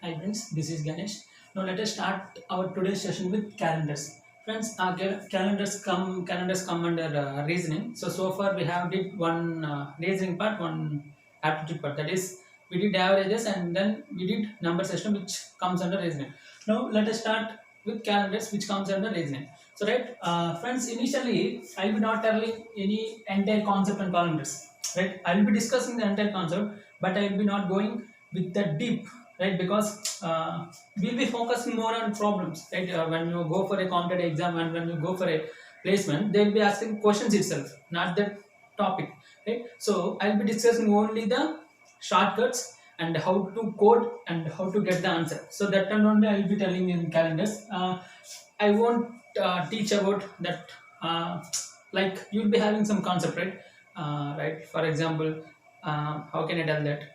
Hi friends, this is Ganesh. Now let us start our today's session with calendars. Friends, calendars come under reasoning. So far we have did one reasoning part, one aptitude part. That is, we did averages and then we did number system, which comes under reasoning. Now let us start with calendars, which comes under reasoning. So right, friends, initially I will be not telling any entire concept on calendars. Right, I will be discussing the entire concept, but I will be not going with the deep, right? Because we'll be focusing more on problems, right? When you go for a competitive exam and when you go for a placement, they'll be asking questions itself, not the topic, right? So I'll be discussing only the shortcuts and how to code and how to get the answer. So that time only I'll be telling in calendars. I won't teach about that. Like you'll be having some concept, right? Right. For example, how can I tell that?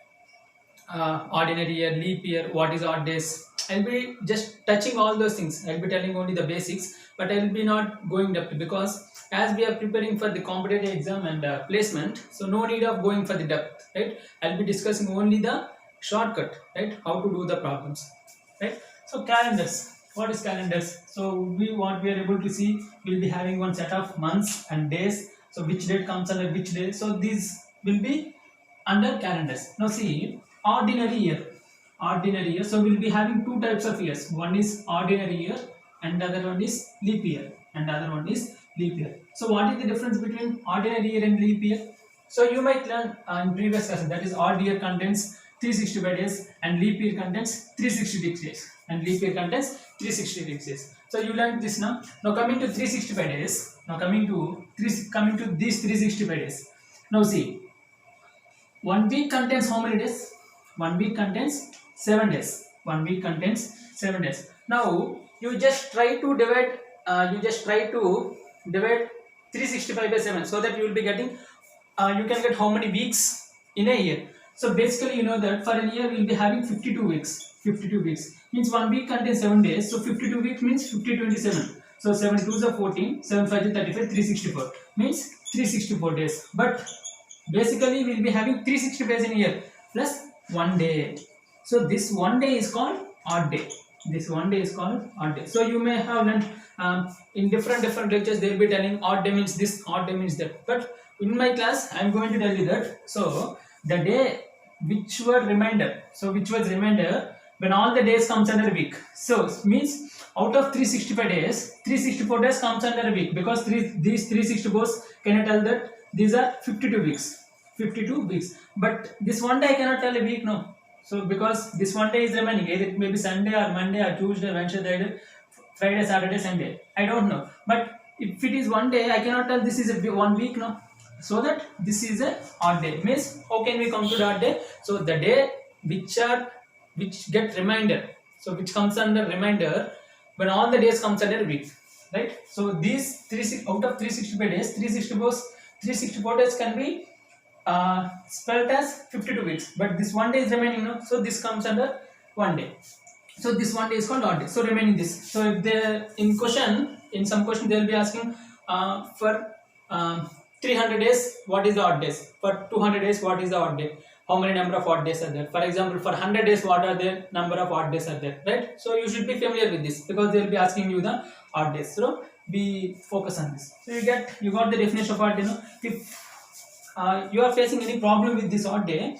Ordinary year, leap year, what is odd days. I'll be just touching all those things. I'll be telling only the basics, but I'll be not going depth because as we are preparing for the competitive exam and placement, so no need of going for the depth, right? I'll be discussing only the shortcut, right? How to do the problems, right? So calendars. What is calendars? So we are able to see, we'll be having one set of months and days. So which date comes under which day? So these will be under calendars. Now see, ordinary year. Ordinary year. So we'll be having two types of years. One is ordinary year and the other one is leap year. And the other one is leap year. So what is the difference between ordinary year and leap year? So you might learn in previous lesson, that is odd year contains 365 days and leap year contains 366 days. And leap year contains 366 days. So you learned this now. Now coming to 365 days. Now coming to these 365 days. Now see, one week contains how many days? One week contains 7 days. One week contains 7 days. Now you just try to divide. You just try to divide 365 by 7, so that you will be getting. You can get how many weeks in a year. So basically, you know that for a year we will be having 52 weeks. 52 weeks means one week contains 7 days. So 52 weeks means 50 27. So 7 2s are 14, 7 5 is 35, 364 means 364 days. But basically we'll be having 360 days in a year plus one day. So this one day is called odd day. This one day is called odd day. So you may have learned in different lectures they'll be telling odd day means this, odd day means that. But in my class I'm going to tell you that. So the day which were remainder. So which was remainder when all the days comes under a week. So means out of 365 days, 364 days comes under a week, because these 364 can I tell that these are 52 weeks. 52 weeks. But this one day I cannot tell a week now. So because this one day is remaining, either it may be Sunday or Monday or Tuesday, Wednesday, Friday, Saturday, Sunday. I don't know. But if it is one day, I cannot tell this is a 1 week now. So that this is a odd day. Means how can we come to the odd day? So the day which get reminder. So which comes under reminder when all the days comes under week. Right? So these out of 365 days, 364 days can be spelled as 52 weeks, but this one day is remaining now, so this comes under one day. So this one day is called odd day. So remaining this. So if they in some question they will be asking for 300 days what is the odd days, for 200 days what is the odd day, how many number of odd days are there. For example, for 100 days what are the number of odd days are there, right? So you should be familiar with this because they will be asking you the odd days. So we focus on this. So you got the definition of odd day. If you are facing any problem with this odd day,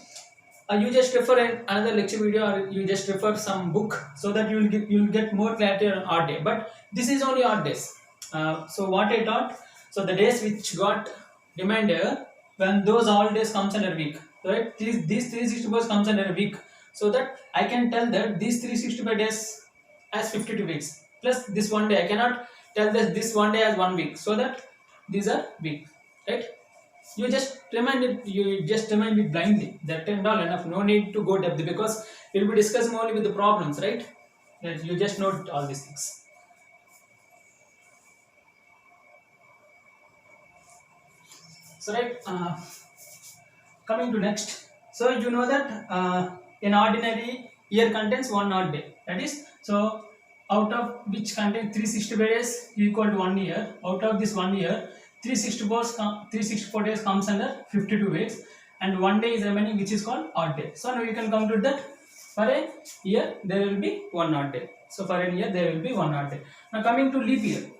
you just refer another lecture video or you just refer some book, so that you will get more clarity on odd day. But this is only odd days. So what I taught, so the days which got reminder when those all days comes under week, right? These 365 comes under a week, so that I can tell that these 365 days as 52 weeks plus this one day. I cannot tell this one day as 1 week, so that these are week, right? You just remind it blindly, that and all enough, no need to go depth, because we'll be discussing only with the problems, right? That you just note all these things. So right, coming to next. So you know that an ordinary year contains one odd day, that is, so out of which contains 365 days equal to 1 year. Out of this 1 year, 364 days comes under 52 weeks, and one day is remaining, which is called odd day. So now you can conclude that For a year there will be one odd day. So for a year there will be one odd day. Now coming to leap year.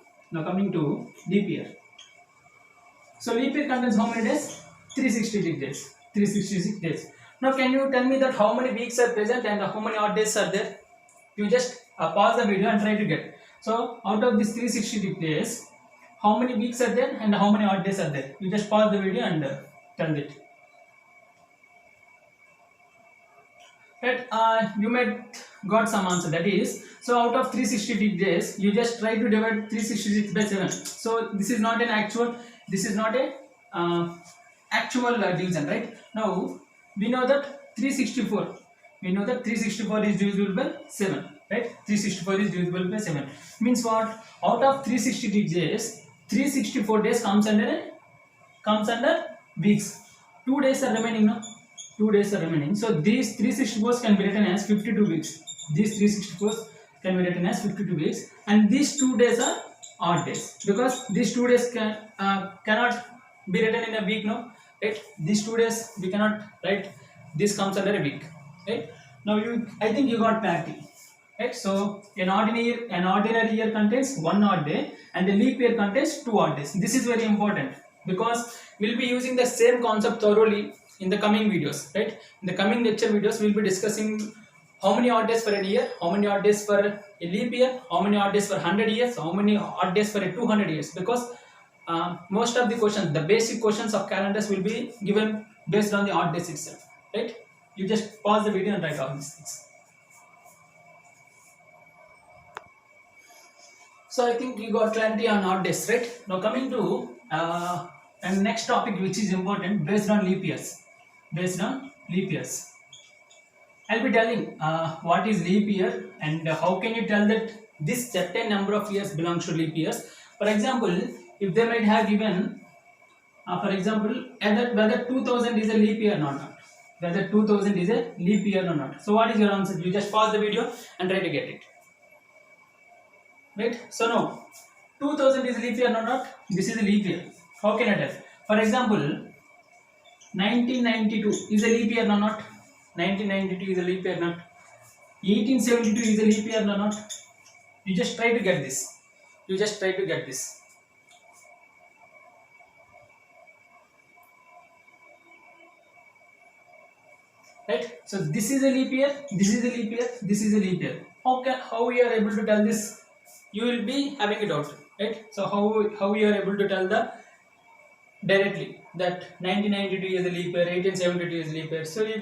So leap year contains how many days? 366 days. 366 days. Now can you tell me that how many weeks are present and how many odd days are there? You just pause the video and try to get. So out of these 366 days, how many weeks are there and how many odd days are there? You just pause the video and tell it. Right, you might got some answer. That is, so out of 366 days, you just try to divide 366 by 7. So this is not an actual. This is not a actual division, right? Now we know that 364. We know that 364 is divisible by 7, right? 364 is divisible by 7. Means what? Out of 360 days, 364 days comes under weeks. 2 days are remaining now. 2 days are remaining. So these 364 can be written as 52 weeks. These 364 can be written as 52 weeks, and these 2 days are odd days because these 2 days cannot be written in a week, no, right? These 2 days we cannot write. This comes under a week, right? Now I think you got clarity, right? So an ordinary year contains one odd day, and a leap year contains 2 odd days. This is very important because we'll be using the same concept thoroughly in the coming videos, right? In the coming lecture videos, we'll be discussing how many odd days for a year, how many odd days for a leap year, how many odd days for 100 years, how many odd days for a 200 years. Because most of the questions, the basic questions of calendars will be given based on the odd days itself, right? You just pause the video and write all these things. So I think you got clarity on odd days, right? Now coming to and next topic, which is important, based on leap years. I'll be telling what is leap year and how can you tell that this certain number of years belongs to leap years. For example, if they might have given, for example, whether 2000 is a leap year or not. Whether 2000 is a leap year or not. So what is your answer? You just pause the video and try to get it. Right? So now, 2000 is a leap year or not? This is a leap year. How can I tell? For example, 1992 is a leap year or not? 1992 is a leap year or not? 1872 is a leap year or not? You just try to get this. Right? So this is a leap year, this is a leap year, this is a leap year. How we are able to tell this? You will be having it out, right? So how we are able to tell the directly that 1992 is a leap year, 1872 is a leap year. So you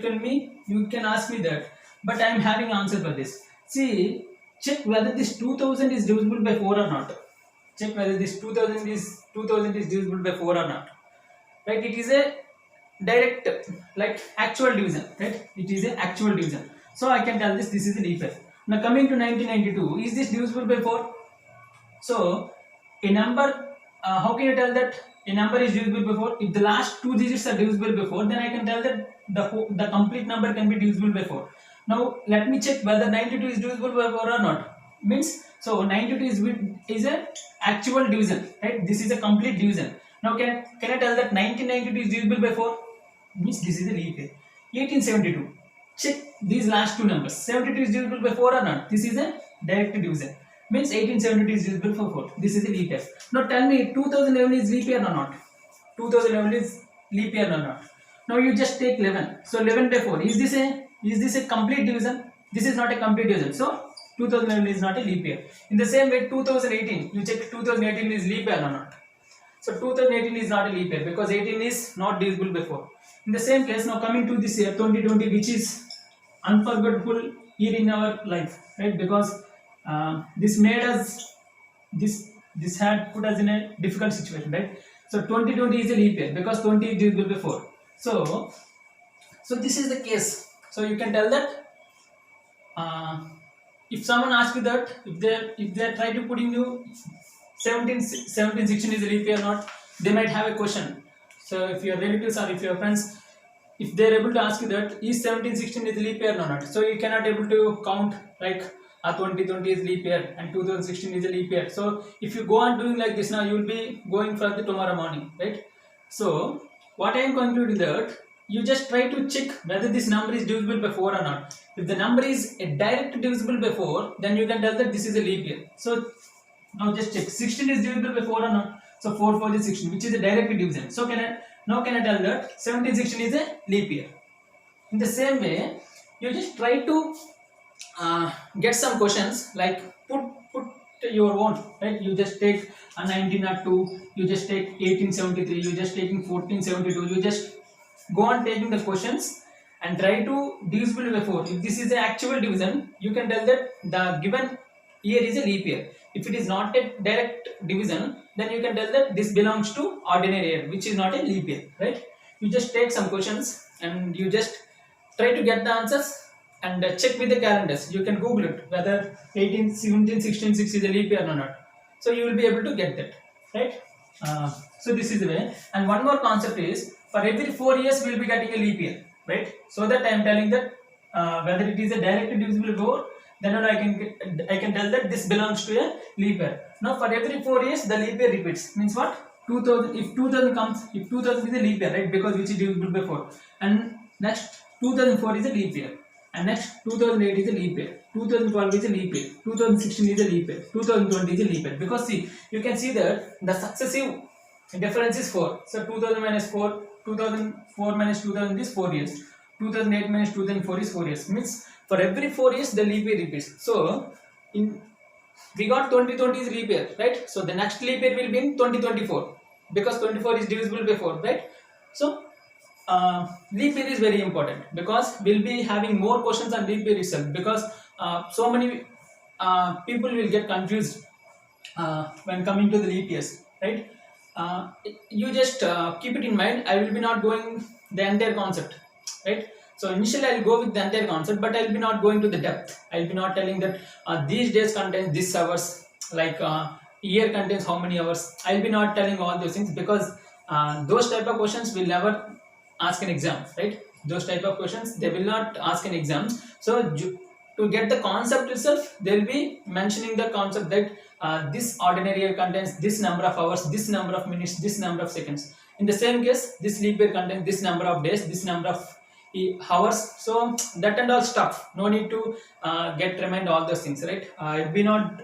can ask me that, but I am having answer for this. See, check whether this 2000 is divisible by 4 or not. Check whether this 2000 is divisible by 4 or not. Right? It is a direct, like actual division, right? It is a actual division. So I can tell this is a leap year. Now coming to 1992, is this divisible by 4? So a number, how can you tell that a number is divisible by 4? If the last 2 digits are divisible by 4, then I can tell that the complete number can be divisible by 4. Now let me check whether 92 is divisible by 4 or not. Means, so 92 is a actual division, right? This is a complete division. Now can I tell that 1992 is divisible by 4? Means this is a leap year. 1872. Check these last 2 numbers. 72 is divisible by 4 or not? This is a direct division. Means 1872 is divisible by 4. This is a leap year. Now tell me 2011 is leap year or not? 2011 is leap year or not? Now you just take 11. So 11 by 4. Is this a complete division? This is not a complete division. So 2011 is not a leap year. In the same way 2018. You check 2018 is leap year or not? So 2018 is not a leap year because 18 is not divisible by 4. In the same case, now coming to this year 2020, which is unforgettable year in our life, right? Because this made us, this had put us in a difficult situation, right? So 2020 is a leap year because 20 is divisible by 4. So this is the case. So you can tell that if someone asks you that if they try to put in you 1716 is a leap year or not, they might have a question. So if your relatives or if your friends, if they are able to ask you that is 1716 is a leap year or not, so you cannot able to count like 2020 is leap year and 2016 is a leap year. So if you go on doing like this, now you will be going for the tomorrow morning, right? So what I am concluding that you just try to check whether this number is divisible by 4 or not. If the number is a direct divisible by 4, then you can tell that this is a leap year. So now just check, 16 is divisible by 4 or not? So 4 4 is 16, which is a direct division. So can I tell that 17 16 is a leap year. In the same way, you just try to get some questions like put your own, right? You just take a 1902, you just take 1873, you just taking 1472, you just go on taking the questions and try to divisible by 4. If this is the actual division, you can tell that the given year is a leap year. If it is not a direct division, then you can tell that this belongs to ordinary year, which is not a leap year, right? You just take some questions and you just try to get the answers and check with the calendars. You can Google it whether 18, 17, 16, 6 is a leap year or not. So you will be able to get that, right? So this is the way. And one more concept is, for every 4 years we will be getting a leap year, right? So that I am telling that whether it is a direct divisible by 4, then I can tell that this belongs to a leap year. Now for every 4 years the leap year repeats. Means what? 2000. If 2000 comes, if 2000 is a leap year, right? Because which is divisible by 4. And next 2004 is a leap year. And next 2008 is a leap year, 2012 is a leap year, 2016 is a leap year, 2020 is a leap year. Because see, you can see that the successive difference is 4. So 2000 minus 4, 2004 minus 2000 is 4 years, 2008 minus 2004 is 4 years. Means for every 4 years the leap year repeats. So we got 2020 is leap year, right? So the next leap year will be in 2024 because 24 is divisible by 4, right? So leap year is very important because we'll be having more questions on leap year itself, because so many people will get confused when coming to the leap years, right? You just keep it in mind. I will be not going the entire concept, right? So initially I'll go with the entire concept, but I'll be not going to the depth. I'll be not telling that these days contains this hours, like year contains how many hours. I'll be not telling all those things because those type of questions will never ask an exam, right? Those type of questions they will not ask an exam. So to get the concept itself, they will be mentioning the concept that this ordinary year contains this number of hours, this number of minutes, this number of seconds. In the same case, this leap year contains this number of days, this number of hours. So that and all stuff, no need to remind all those things, right? I'll be not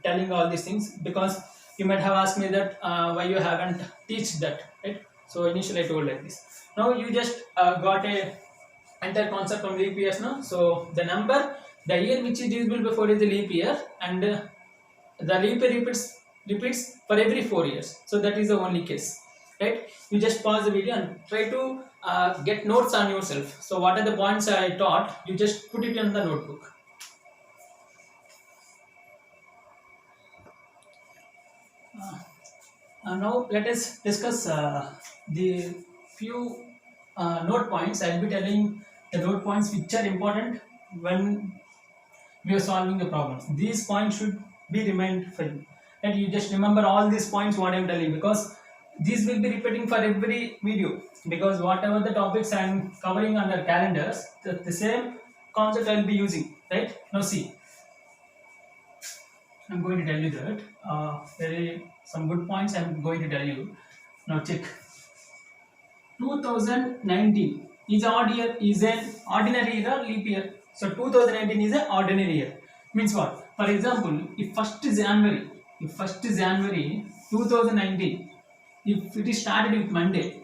telling all these things because you might have asked me that why you haven't teach that, right? So initially I told like this. Now you just got a entire concept from leap years now. So the number, the year which is divisible by 4 is the leap year, and the leap year repeats for every 4 years. So that is the only case, right? You just pause the video and try to get notes on yourself. So what are the points I taught? You just put it in the notebook. Now let us discuss the few note points. I will be telling the note points which are important when we are solving the problems. These points should be remained for you, and you just remember all these points what I am telling, because these will be repeating for every video, because whatever the topics I am covering under calendars, the same concept I will be using, right? Now see, I am going to tell you that some good points I am going to tell you. Now check. 2019 is an ordinary year or leap year. So 2019 is an ordinary year. Means what? For example, if 1st January 2019, if it is started with Monday,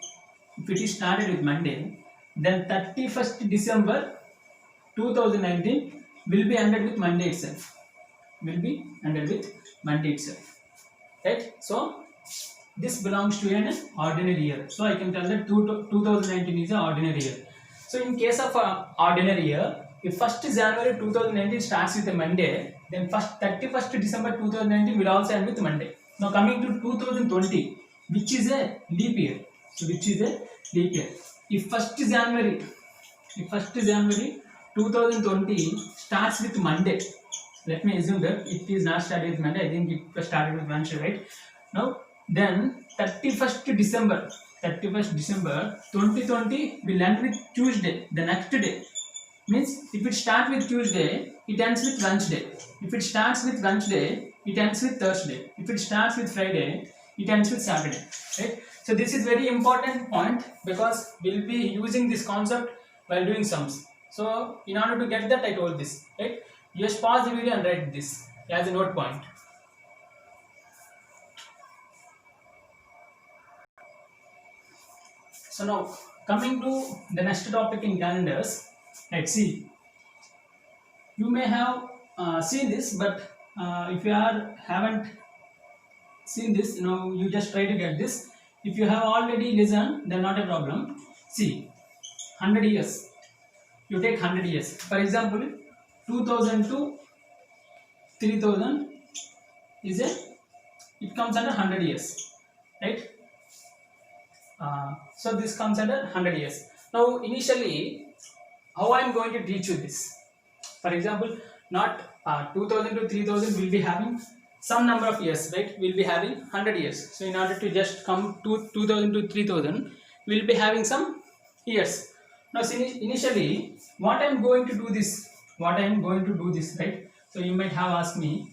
then 31st December 2019 will be ended with Monday itself. Right? So this belongs to an ordinary year. So I can tell that 2019 is an ordinary year. So in case of ordinary year, if 1st January 2019 starts with a Monday, then 31st December 2019 will also end with Monday. Now coming to 2020, which is a leap year. If 1st January 2020 starts with Monday, let me assume that it is not started with Monday. I think it was started with Wednesday, right? Now then 31st December 2020 will end with Tuesday, the next day. Means if it starts with Tuesday, it ends with Wednesday. If it starts with Wednesday, it ends with Thursday. If it starts with Friday, it ends with Saturday, right? So this is very important point because we'll be using this concept while doing sums. So in order to get that, I told this, right? You just pause the video and write this as a note point. So now coming to the next topic in calendars, let's see. You may have seen this, but if you haven't seen this, you just try to get this. If you have already listened, then not a problem. See, 100 years. You take 100 years. For example, 2000 to 3000 is it comes under 100 years, right? So this comes under 100 years. Now initially, how I am going to teach you this? For example, not 2000 to 3000 will be having some number of years, right? We'll be having 100 years. So in order to just come to 2000 to 3000, we'll be having some years. Now initially, what I am going to do this? Right? So you might have asked me.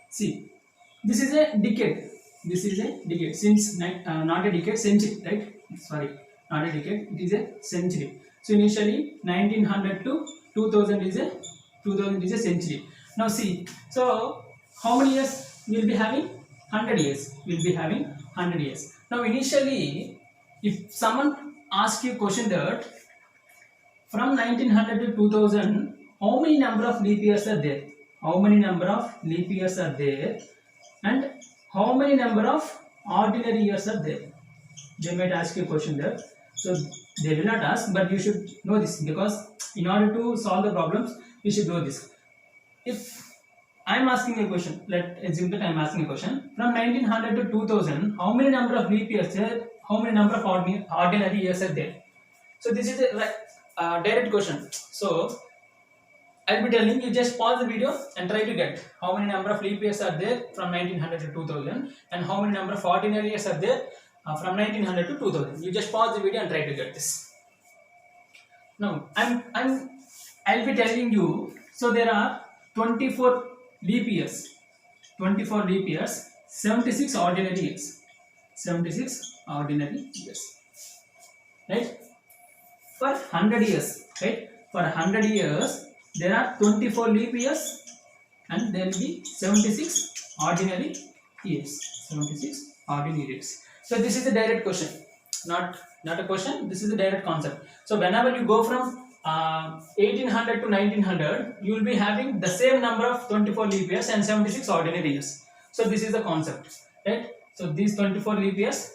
See, this is a decade. Since not a decade, century, right? Sorry, not a decade. It is a century. So initially 1900 to 2000 is a century. Now see, so how many years we'll be having? 100 years. We'll be having 100 years. Now initially, if someone asks you a question that from 1900 to 2000, how many number of leap years are there? How many number of leap years are there? And how many number of ordinary years are there? They might ask you a question there. So they will not ask, but you should know this, because in order to solve the problems, you should know this. If I am asking a question, let's assume that I am asking a question from 1900 to 2000, how many number of leap years there? How many number of ordinary years are there? So this is a direct question. So I'll be telling you, just pause the video and try to get how many number of leap years are there from 1900 to 2000, and how many number of ordinary years are there from 1900 to 2000. You just pause the video and try to get this. Now I'll be telling you. So there are 24 leap years, 76 ordinary years, right? For 100 years, right? For 100 years, there are 24 leap years, and there will be 76 ordinary years. So this is a direct question, not a question. This is a direct concept. So whenever you go from 1800 to 1900, you will be having the same number of 24 leap years and 76 ordinary years. So this is the concept, right? So these 24 leap years,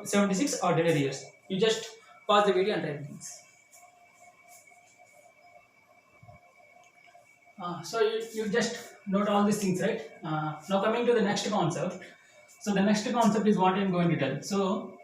76 ordinary years. You just pause the video and write things. So you just note all these things, right? Now coming to the next concept. So the next concept is what I am going to tell. So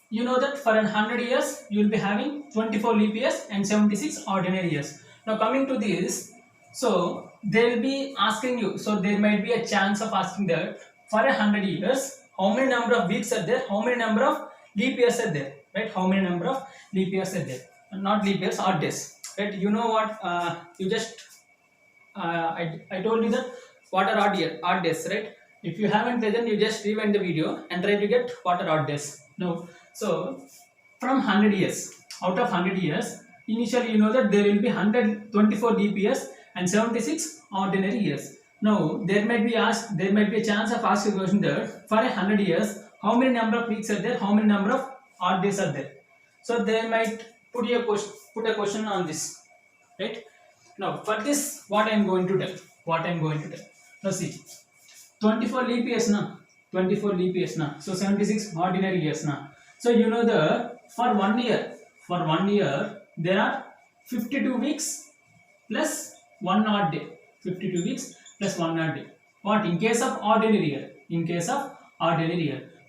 you know that for 100 years you will be having 24 leap years and 76 ordinary years. Now coming to this, so they will be asking you, so there might be a chance of asking that for 100 years, how many number of weeks are there, how many number of leap years are there, right? How many number of leap years are there? Not leap years, odd days, right? You know what, you just I told you that what are odd days, right? If you haven't listened, you just rewind the video and try to get what are odd days. No. So from 100 years, out of 100 years, initially you know that there will be 124 leap years and 76 ordinary years. Now there might be a chance of asking a question that for 100 years, how many number of weeks are there, how many number of odd days are there? So they might put a question on this, right? Now for this, what I am going to tell. Now see, 24 leap years now. So 76 ordinary years now. So you know for 1 year there are 52 weeks plus 1 odd day. 52 weeks plus 1 odd day. What in case of ordinary year?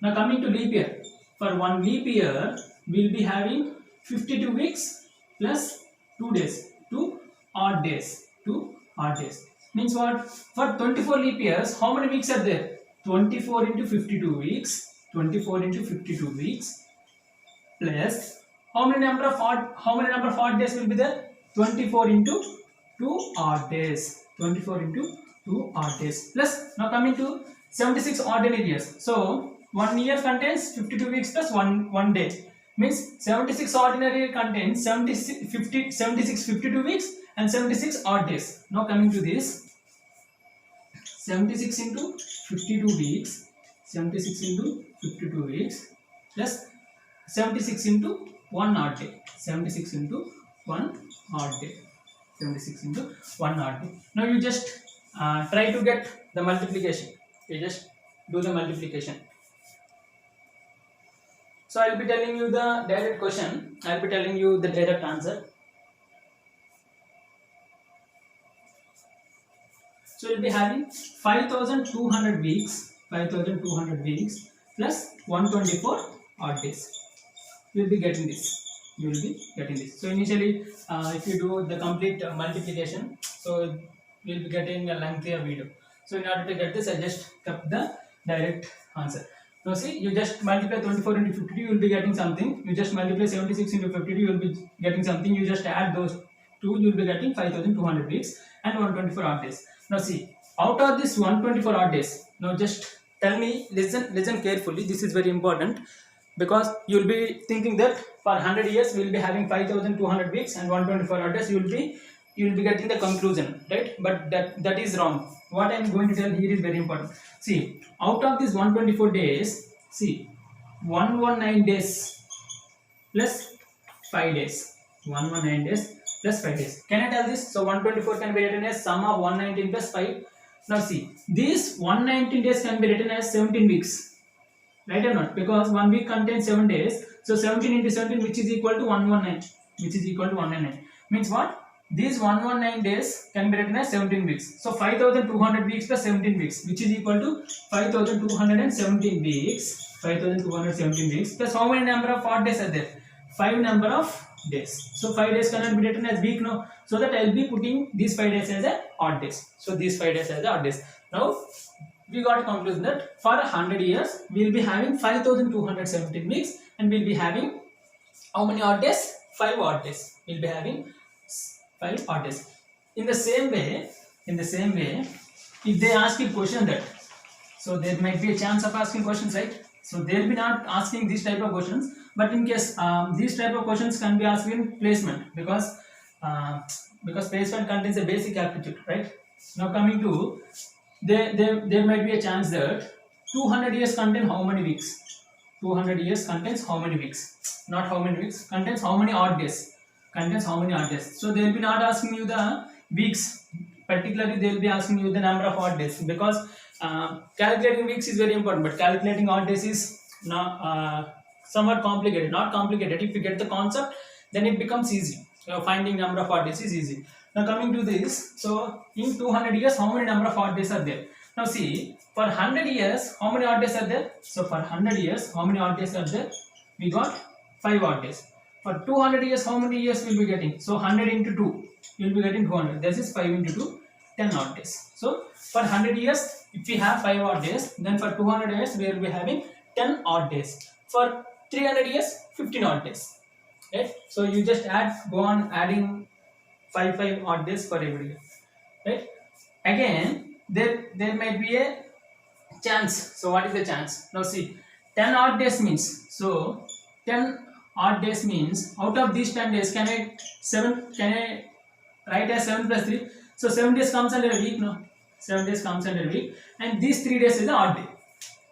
Now coming to leap year. For 1 leap year, we'll be having 52 weeks plus 2 days. 2 odd days. Means what? For 24 leap years, how many weeks are there? 24 into 52 weeks. Plus how many number of odd days will be there? 24 into 2 odd days. Plus now coming to 76 ordinary years. So 1 year contains 52 weeks plus one day. means 76 ordinary year contains 76 52 weeks and 76 odd days. Now coming to this, 76 into 52 weeks, 76 into 52 weeks plus 76 into 1 odd day, 76 into 1 odd day, 76 into 1 odd day. Now you just try to get the multiplication. You just do the multiplication. So I'll be telling you the direct question. I'll be telling you the direct answer. So we'll be having 5200 weeks, 5200 weeks plus 124 odd days. You will be getting this. You will be getting this. So initially, if you do the complete multiplication, so you will be getting a lengthier video. So in order to get this, I just kept the direct answer. Now see, you just multiply 24 into 52, you will be getting something. You just multiply 76 into 52, you will be getting something. You just add those two, you will be getting 5200 weeks and 124 odd days. Now see, out of this 124 odd days, now just tell me, listen carefully. This is very important because you will be thinking that for 100 years we will be having 5200 weeks and 124 odd days. You will be getting the conclusion, right? But that is wrong. What I am going to tell here is very important. See, out of these 124 days, see, 119 days plus 5 days, 119 days plus 5 days. Can I tell this? So 124 can be written as sum of 119 plus 5. Now see, these 119 days can be written as 17 weeks, right or not? Because 1 week contains 7 days. So 17 into 17, which is equal to 119, which is equal to 119. Means what? These 119 days can be written as 17 weeks. So 5200 weeks plus 17 weeks, which is equal to 5217 weeks. 5217 weeks plus how many number of odd days are there? 5 number of days. So 5 days cannot be written as week, no. So that I will be putting these 5 days as a odd days. So these 5 days as a odd days. Now we got a conclusion that for 100 years we will be having 5217 weeks and we will be having how many odd days? 5 odd days. We will be having 5 odd days. In the same way, if they ask you question that, so there might be a chance of asking questions, right? So they will be not asking this type of questions, but in case these type of questions can be asked in placement because placement contains a basic aptitude, right? Now coming to there might be a chance that 200 years contain how many weeks? 200 years contains how many weeks? Not how many weeks, contains how many odd days? Contains how many odd days? So they will be not asking you the weeks, particularly they will be asking you the number of odd days, because calculating weeks is very important, but calculating odd days is not somewhat complicated. Not complicated. If you get the concept, then it becomes easy. Finding number of odd days is easy. Now coming to this, so in 200 years, how many number of odd days are there? Now see, for 100 years, how many odd days are there? So for 100 years, how many odd days are there? We got 5 odd days. For 200 years, how many years will be getting? So 100 into 2, you will be getting 200. This is 5 into 2, 10 odd days. So for 100 years, if we have 5 odd days, then for 200 years, we will be having 10 odd days. For 300 years, 15 odd days. Right? So you just go on adding 5 odd days for every year. Right? Again, there might be a chance. So what is the chance? Now see, 10 odd days means, so 10 odd days means out of these 10 days, can I write as 7 plus 3? So 7 days comes under a week, no? 7 days comes under a week, and these 3 days is an odd day,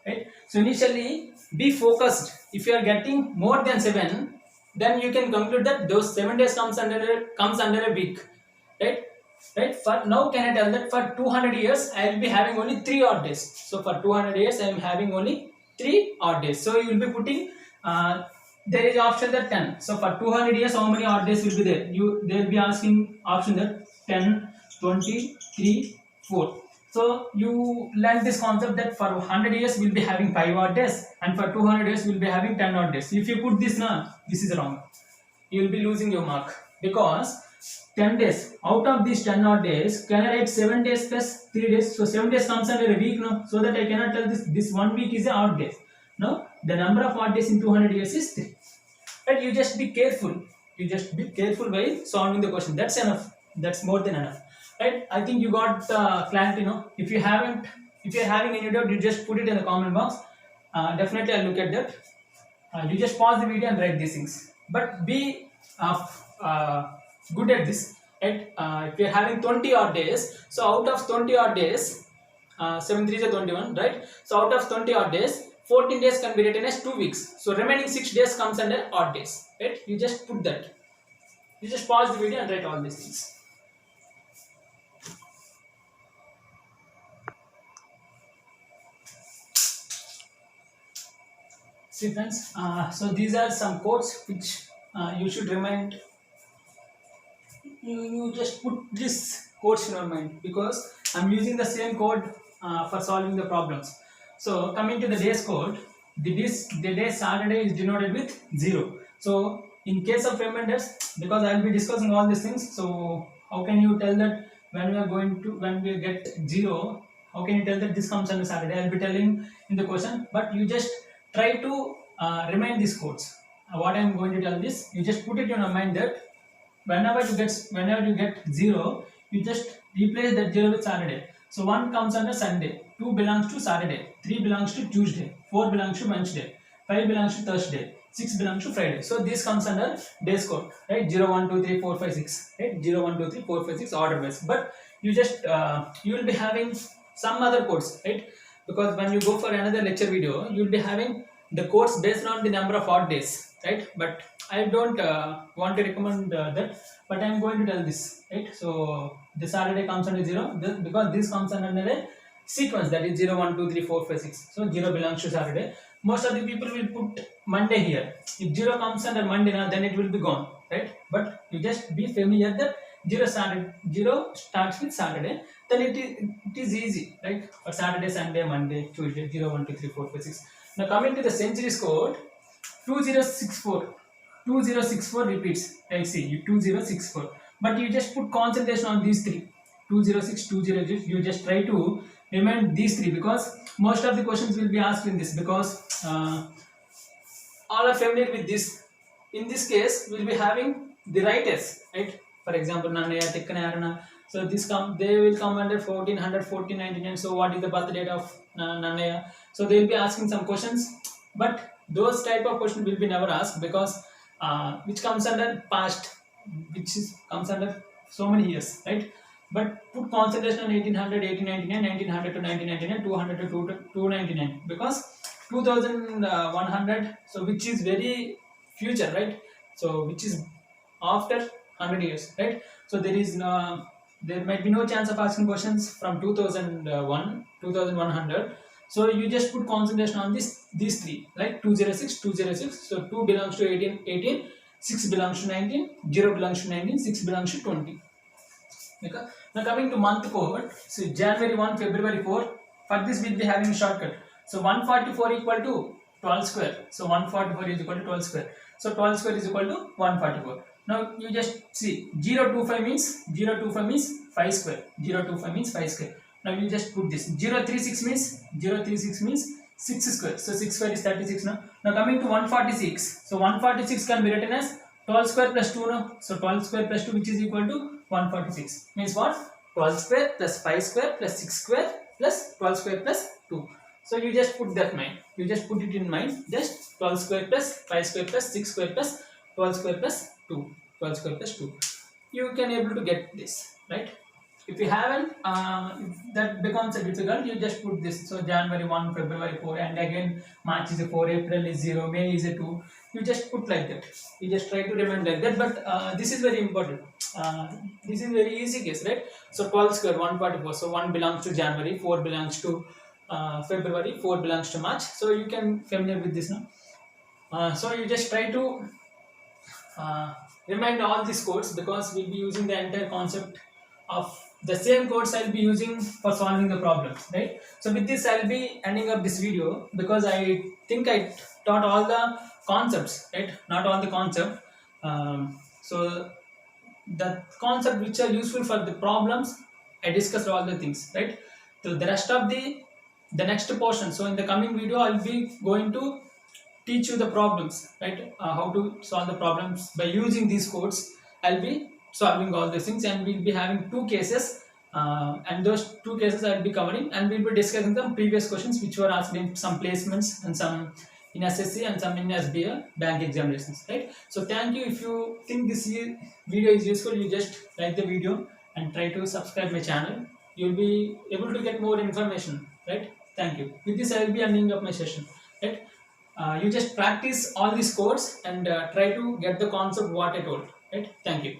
right? So initially be focused. If you are getting more than 7, then you can conclude that those 7 days comes under a week, right? Right? For now, can I tell that for 200 years I will be having only 3 odd days. So for 200 years I am having only 3 odd days. So you will be putting there is option that 10. So for 200 years, how many odd days will be there? They will be asking option that 10, 20, 3, 4. So you learn this concept that for 100 years we will be having 5 odd days, and for 200 years we will be having 10 odd days. If you put this now, this is wrong. You will be losing your mark, because 10 days out of these 10 odd days, can I write 7 days plus 3 days? So 7 days comes under a week now, so that I cannot tell this 1 week is an odd day. No, the number of odd days in 200 years is 3. But you just be careful. You just be careful while solving the question. That's enough. That's more than enough. Right? I think you got clarity, no? If you're having any doubt, you just put it in the comment box. Definitely I'll look at that. You just pause the video and write these things. But be good at this. If you're having 20 odd days, so out of 20 odd days, 7 3 is 21, right? So out of 20 odd days, 14 days can be written as 2 weeks. So remaining 6 days comes under odd days, right? You just put that. You just pause the video and write all these things. See friends, so these are some codes which you should remind. You just put this codes in your mind because I'm using the same code for solving the problems. So coming to the days code, the day Saturday is denoted with 0. So in case of reminders, because I'll be discussing all these things, so how can you tell that when we get 0, how can you tell that this comes on a Saturday? I'll be telling in the question, but you just try to remind these codes. What I'm going to tell this, you just put it in your mind that whenever you get 0, you just replace that 0 with Saturday. So 1 comes under Sunday, 2 belongs to Saturday, 3 belongs to Tuesday, 4 belongs to Wednesday, 5 belongs to Thursday, 6 belongs to Friday. So this comes under days code, right? 0 1 2 3 4 5 6, right? 0 1 2 3 4 5 6 order wise. But you just you will be having some other codes, right? Because when you go for another lecture video, you will be having the codes based on the number of odd days, right? But I don't want to recommend that, but I'm going to tell this, right? So the Saturday comes under 0 because this comes under a sequence, that is 0 1 2 3 4 5 6. So 0 belongs to Saturday. Most of the people will put Monday here. If 0 comes under Monday now, then it will be gone, right? But you just be familiar that 0 starts with Saturday, then it is easy, right? For Saturday, Sunday, Monday, Tuesday, 0 1 2 3 4 5 6. Now coming to the centuries code, 2064. 2064 repeats. I see 2064. But you just put concentration on these three. 206, 206. You just try to remind these three because most of the questions will be asked in this because all are familiar with this. In this case, we'll be having the writers, right? For example, Nanaya, Tikkanayarana. So they will come under 1400, 1499. So what is the birth date of Nanaya? So they will be asking some questions, but those type of questions will be never asked because which comes under past, comes under so many years, right? But put concentration on 1800, 1899, 1900 to 1999, 200 to 299 because 2100, so which is very future, right? So which is after 100 years, right? So there might be no chance of asking questions from 2001, 2100. So you just put concentration on these three, like 206, 206. So 2 belongs to 18, 18, 6 belongs to 19, 0 belongs to 19, 6 belongs to 20. Okay. Now coming to month code, so January 1, February 4. For this we'll be having a shortcut. So 144 equal to 12 square. So 144 is equal to 12 square. So 12 square is equal to 144. Now you just see 025 means 5 square. 025 means 5 square. Now you just put this. 036 means 6 square. So 6 square is 36 now. Now coming to 146. So 146 can be written as 12 square plus 2 now. So 12 square plus 2 which is equal to 146. Means what? 12 square plus 5 square plus 6 square plus 12 square plus 2. So you just put that mind. You just put it in mind. Just 12 square plus 5 square plus 6 square plus 12 square plus 2. 12 square plus 2. You can able to get this, right? If you haven't, if that becomes a difficult, you just put this. So January 1, February 4, and again March is a 4, April is 0, May is a 2. You just put like that. You just try to remember like that. But this is very important. This is very easy case, right? So 12 square 144. So 1 belongs to January, 4 belongs to February, 4 belongs to March. So you can familiar with this now. So you just try to remind all these codes because we'll be using the entire concept of the same codes I'll be using for solving the problems, right? So with this I'll be ending up this video because I think I taught all the concepts, right? Not all the concept. So the concept which are useful for the problems, I discussed all the things, right? So the rest of the next portion. So in the coming video I'll be going to teach you the problems, right? How to solve the problems by using these codes. I'll be solving all these things and we'll be having 2 cases and those 2 cases I'll be covering and we'll be discussing some previous questions which were asked in some placements and some in SSC and some in SBA bank examinations, right? So thank you. If you think this video is useful, you just like the video and try to subscribe my channel. You'll be able to get more information, right? Thank you. With this, I will be ending up my session, right? You just practice all these codes and try to get the concept what I told, right? Thank you.